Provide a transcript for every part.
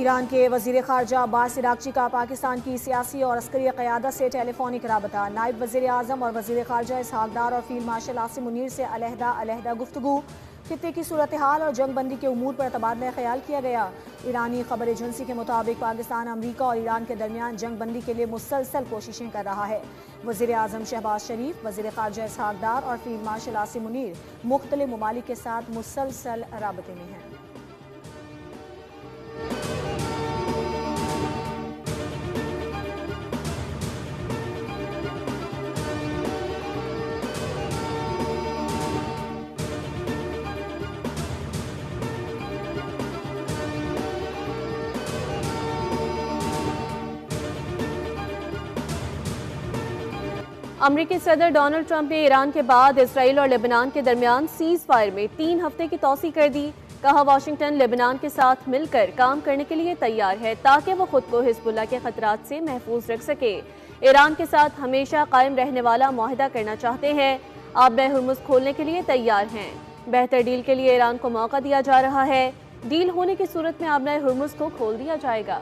Iran के वज़ीर ख़ारजा अब्बास इराक़ची का पाकिस्तान की सियासी और अस्करी क़यादत से टेलीफोनिक राबता। नायब वज़ीर आज़म और वज़ीर ख़ारजा इसहाक़ डार और फ़ील्ड मार्शल आसिम मुनीर से अलहदा गुफ्तगू। खित्ते की सूरत हाल और जंग बंदी के उमूर पर तबादला ख्याल किया गया। ईरानी खबर एजेंसी के मुताबिक पाकिस्तान अमरीका और ईरान के दरमियान जंग बंदी के लिए मुसलसल कोशिशें कर रहा है। वज़ीर आज़म शहबाज शरीफ, वज़ीर ख़ारजा इसहाक़ डार और फ़ील्ड मार्शल आसिम मुनीर मुख्तलिफ ममालिक के साथ मुसलसल राबते में हैं। अमरीकी सदर डोनाल्ड ट्रंप ने ईरान के बाद इसराइल और लेबनान के दरमियान सीज फायर में 3 हफ्ते की तौसी कर दी। कहा वाशिंगटन लेबनान के साथ मिलकर काम करने के लिए तैयार है ताकि वो खुद को हिजबुल्लाह के खतरात से महफूज रख सके। ईरान के साथ हमेशा कायम रहने वाला मुआहदा करना चाहते हैं। आब हुर्मुज़ खोलने के लिए तैयार हैं। बेहतर डील के लिए ईरान को मौका दिया जा रहा है। डील होने की सूरत में आब हुर्मुज़ को खोल दिया जाएगा।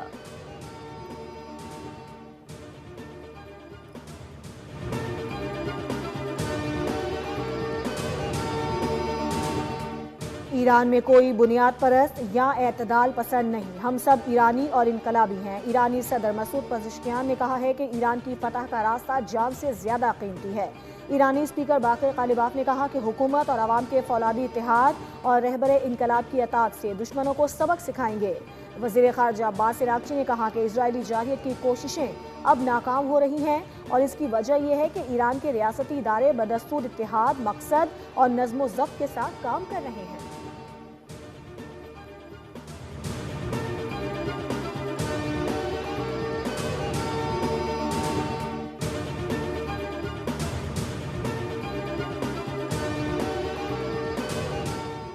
ईरान में कोई बुनियाद परस्त या एतदाल पसंद नहीं, हम सब ईरानी और इनकलाबी हैं। ईरानी सदर मसूद पज़ेश्कियान ने कहा है कि ईरान की फतह का रास्ता जान से ज्यादा कीमती है। ईरानी स्पीकर बाक़िर ग़ालिबाफ ने कहा कि हुकूमत और आवाम के फौलादी इत्तेहाद और रहबरे इनकलाब की अतात से दुश्मनों को सबक सिखाएंगे। वज़ीर ख़ारजा अब्बास इराक़ची ने कहा कि इजरायली जारहियत की कोशिशें अब नाकाम हो रही हैं और इसकी वजह यह है कि ईरान के रियासती इदारे बदस्तूर इत्तेहाद, मकसद और नज़्म ज़ब्त के साथ काम कर रहे हैं।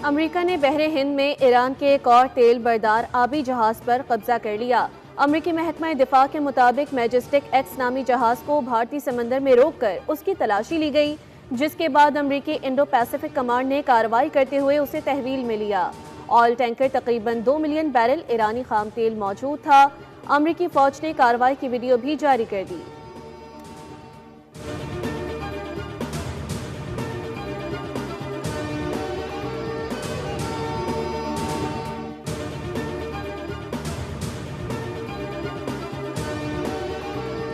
अमरीका ने बहरे हिंद में ईरान के एक और तेल बरदार आबी जहाज पर कब्जा कर लिया। अमरीकी महकमा दिफा के मुताबिक मैजेस्टिक एक्स नामी जहाज को भारतीय समंदर में रोककर उसकी तलाशी ली गई, जिसके बाद अमरीकी इंडो पैसिफिक कमांड ने कार्रवाई करते हुए उसे तहवील में लिया। ऑयल टैंकर तकरीबन 2 मिलियन बैरल ईरानी खाम तेल मौजूद था। अमरीकी फौज ने कार्रवाई की वीडियो भी जारी कर दी।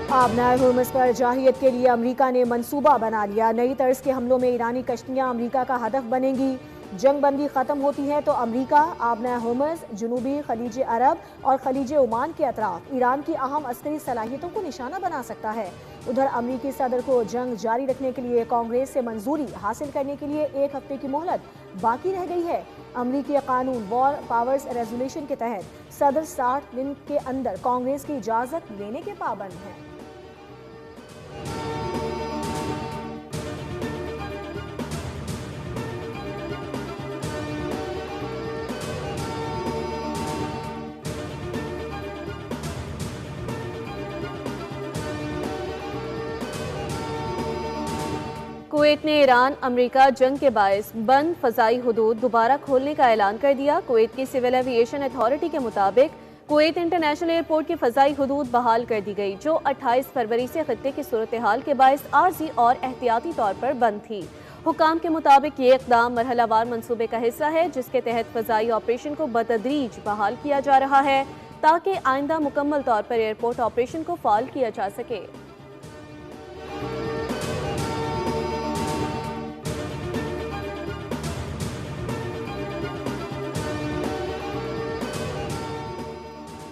आबनाए हुर्मुज़ पर जारहियत के लिए अमरीका ने मंसूबा बना लिया। नई तर्ज के हमलों में ईरानी कश्तियां अमरीका का हदफ बनेंगी। जंग बंदी खत्म होती है तो अमरीका आबनाए हुर्मुज़, जनूबी खलीज अरब और खलीज ओमान के अतराफ ईरान की अहम अस्करी सलाहियतों को निशाना बना सकता है। उधर अमरीकी सदर को जंग जारी रखने के लिए कांग्रेस से मंजूरी हासिल करने के लिए 1 हफ्ते की मोहलत बाकी रह गई है। अमरीकी कानून वॉर पावर्स रेजोल्यूशन के तहत सदर 60 दिन के अंदर कांग्रेस की इजाजत लेने के पाबंद हैं। कुवैत ने ईरान अमरीका जंग के बायस बंद फ़ज़ाई हुदूद दोबारा खोलने का ऐलान कर दिया। कुवैत की सिविल एविएशन अथॉरिटी के मुताबिक कुवैत इंटरनेशनल एयरपोर्ट की फ़ज़ाई हुदूद बहाल कर दी गई, जो 28 फरवरी से खित्ते की सूरत हाल के बायस आर्जी और एहतियाती तौर पर बंद थी। हुकाम के मुताबिक ये इक़दाम मरहलावार मंसूबे का हिस्सा है, जिसके तहत फ़ज़ाई ऑपरेशन को बतदरीज बहाल किया जा रहा है ताकि आइंदा मुकम्मल तौर पर एयरपोर्ट ऑपरेशन को फ़ाल किया जा सके।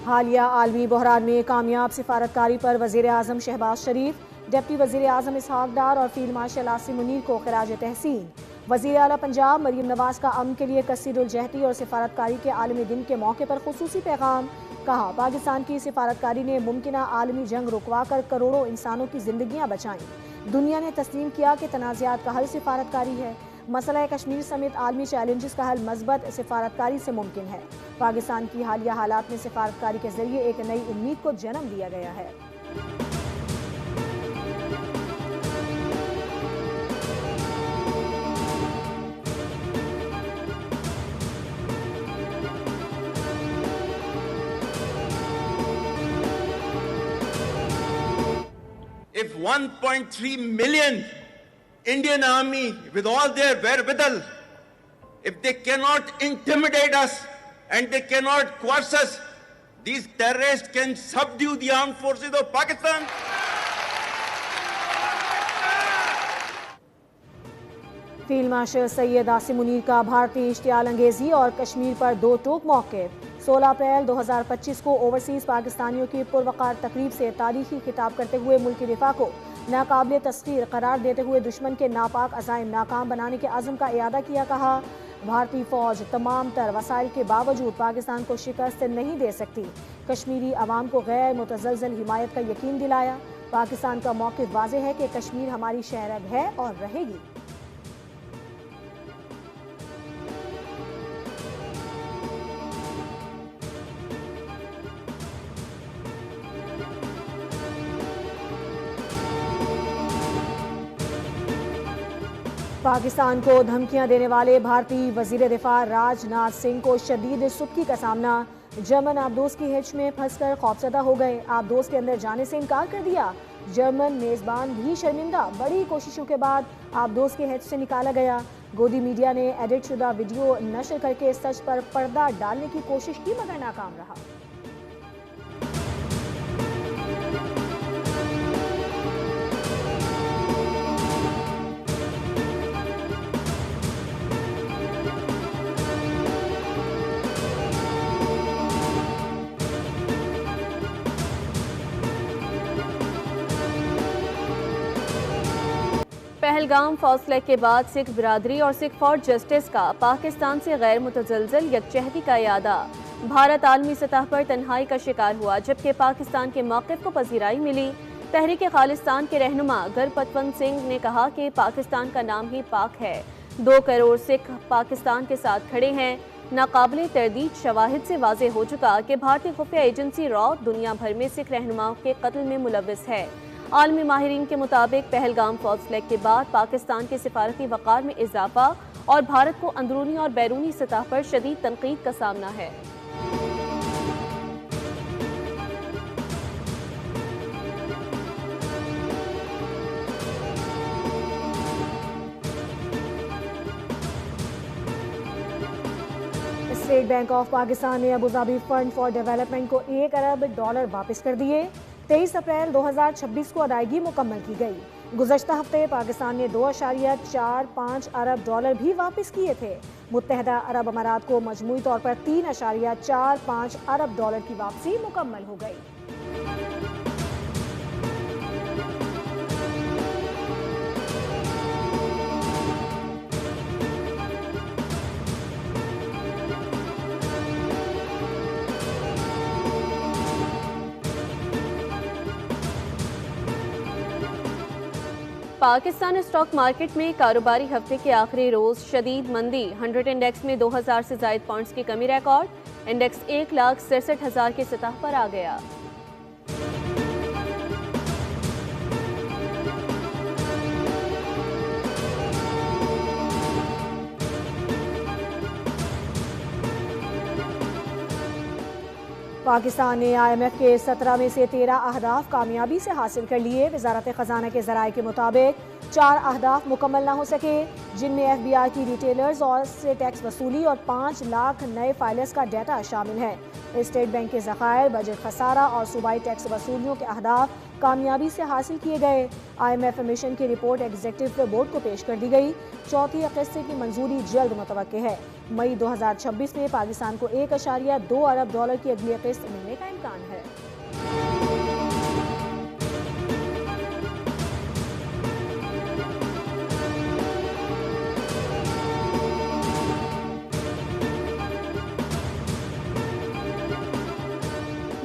हालिया आलमी बहरान में कामयाब सिफारतकारी पर वज़ीर आज़म शहबाज शरीफ, डिप्टी वज़ीर आज़म इसहाक़ डार और फ़ील्ड मार्शल आसिम मुनीर को ख़िराज तहसीन। वज़ीर आला पंजाब मरीम नवाज़ का अमन के लिए कसीरुल जहदी और सिफारतकारी के आलमी दिन के मौके पर खुसूसी पैगाम। कहा, पाकिस्तान की सिफारतकारी ने मुमकिन आलमी जंग रुकवा कर करोड़ों इंसानों की जिंदगियाँ बचाईं। दुनिया ने तस्लीम किया कि तनाज़ात का हल सिफारतकारी है। मसला कश्मीर समेत आलमी चैलेंजेस का हल मज़बत सिफारतकारी से मुमकिन है। पाकिस्तान की हालिया हालात में सिफारतकारी के जरिए एक नई उम्मीद को जन्म दिया गया है। 1.3 million Indian army with all their wherewithal, if they cannot intimidate us and they cannot coerce us, these terrorists can subdue the armed forces of Pakistan. Field marshal Syed Asim Munir का भारतीय इश्तियाल अंगेजी और कश्मीर पर दो टोक मौके। 16 अप्रैल 2025 को ओवरसीज पाकिस्तानियों की पुरवकार तकरीब से तारीखी खिताब करते हुए मुल्की दिफा को नाकाबिले तस्खीर करार देते हुए दुश्मन के नापाक अज़ाइम नाकाम बनाने के अज़्म का इयादा किया। कहा, भारतीय फौज तमाम तर वसाइल के बावजूद पाकिस्तान को शिकस्त नहीं दे सकती। कश्मीरी अवाम को गैर मुतज़लज़ल हिमायत का यकीन दिलाया। पाकिस्तान का मौक़िफ़ वाज़ेह है कि कश्मीर हमारी शहरग है और रहेगी। पाकिस्तान को धमकियां देने वाले भारतीय वजीर दिफा राजनाथ सिंह को शदीद सुबकी का सामना। जर्मन आबदोज की हिच में फंसकर खौफजदा हो गए। आबदोज के अंदर जाने से इनकार कर दिया। जर्मन मेजबान भी शर्मिंदा। बड़ी कोशिशों के बाद आबदोज के हिच से निकाला गया। गोदी मीडिया ने एडिट शुदा वीडियो नशर करके सच पर पर्दा डालने की कोशिश की मगर नाकाम रहा। पहलगाम फौसले के बाद सिख बिरादरी और सिख फॉर जस्टिस का पाकिस्तान से गैर मुतज़लज़ल यकजहती का इयादा। भारत आलमी सतह पर तन्हाई का शिकार हुआ जबकि पाकिस्तान के मौक़िफ़ को पजीराई मिली। तहरीक खालिस्तान के रहनुमा गुरपतवंत सिंह ने कहा कि पाकिस्तान का नाम ही पाक है। 2 करोड़ सिख पाकिस्तान के साथ खड़े हैं। नाकाबिले तरदीद शवाहिद से वाज़ेह हो चुका कि भारतीय खुफिया एजेंसी रॉ दुनिया भर में सिख रहनुमाओं के कत्ल में मुलव्विस है। आलमी माहिरीन के मुताबिक पहलगाम फौसले के बाद पाकिस्तान के सिफारती वक़ार में इजाफा और भारत को अंदरूनी और बैरूनी सतह पर शदीद तनकीद का सामना है। स्टेट बैंक ऑफ पाकिस्तान ने Abu Dhabi fund for development को $1 अरब वापस कर दिए। 23 अप्रैल 2026 को अदायगी मुकम्मल की गई। गुज़श्ता हफ्ते पाकिस्तान ने $2.45 अरब भी वापस किए थे। मुत्तहदा अरब अमारात को मजमूई तौर पर $3.45 अरब की वापसी मुकम्मल हो गई। पाकिस्तान स्टॉक मार्केट में कारोबारी हफ्ते के आखिरी रोज शदीद मंदी। 100 इंडेक्स में 2000 से जायद पॉइंट्स की कमी रिकॉर्ड। इंडेक्स 1,67,000 की सतह पर आ गया। पाकिस्तान ने IMF के 17 में से 13 अहदाफ कामयाबी से हासिल कर लिए। वजारत खजाना के ज़राए के मुताबिक 4 अहदाफ मुकम्मल ना हो सके, जिनमें FBI की रिटेलर्स और से टैक्स वसूली और 5 लाख नए फाइलर्स का डाटा शामिल है। स्टेट बैंक के ज़खायर, बजट खसारा और सूबाई टैक्स वसूलियों के अहदाफ कामयाबी से हासिल किए गए। IMF मिशन की रिपोर्ट एग्जीक्यूटिव बोर्ड को पेश कर दी गई। चौथी किस्त की मंजूरी जल्द मुतवक्के है। मई 2026 में पाकिस्तान को $1.2 अरब की अगली किस्त मिलने का इम्कान है।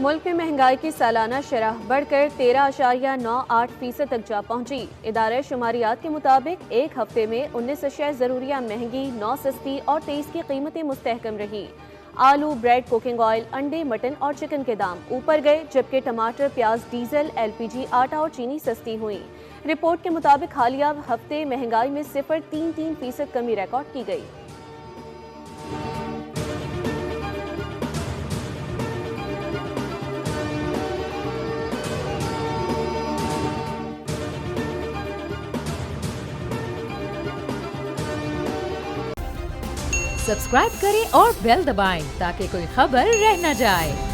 मुल्क में महंगाई की सालाना शरह बढ़कर 13.98% तक जा पहुंची। इदारे शुमारियात के मुताबिक एक हफ्ते में 19 अशिया ज़रूरिया महंगी, 9 सस्ती और 23 की कीमतें मुस्तहकम रही। आलू, ब्रेड, कुकिंग ऑयल, अंडे, मटन और चिकन के दाम ऊपर गए, जबकि टमाटर, प्याज, डीजल, LPG, आटा और चीनी सस्ती हुई। रिपोर्ट के मुताबिक हालिया हफ्ते महंगाई में 0.33% कमी रिकॉर्ड की गई। सब्सक्राइब करें और बेल दबाएं ताकि कोई खबर रह न जाए।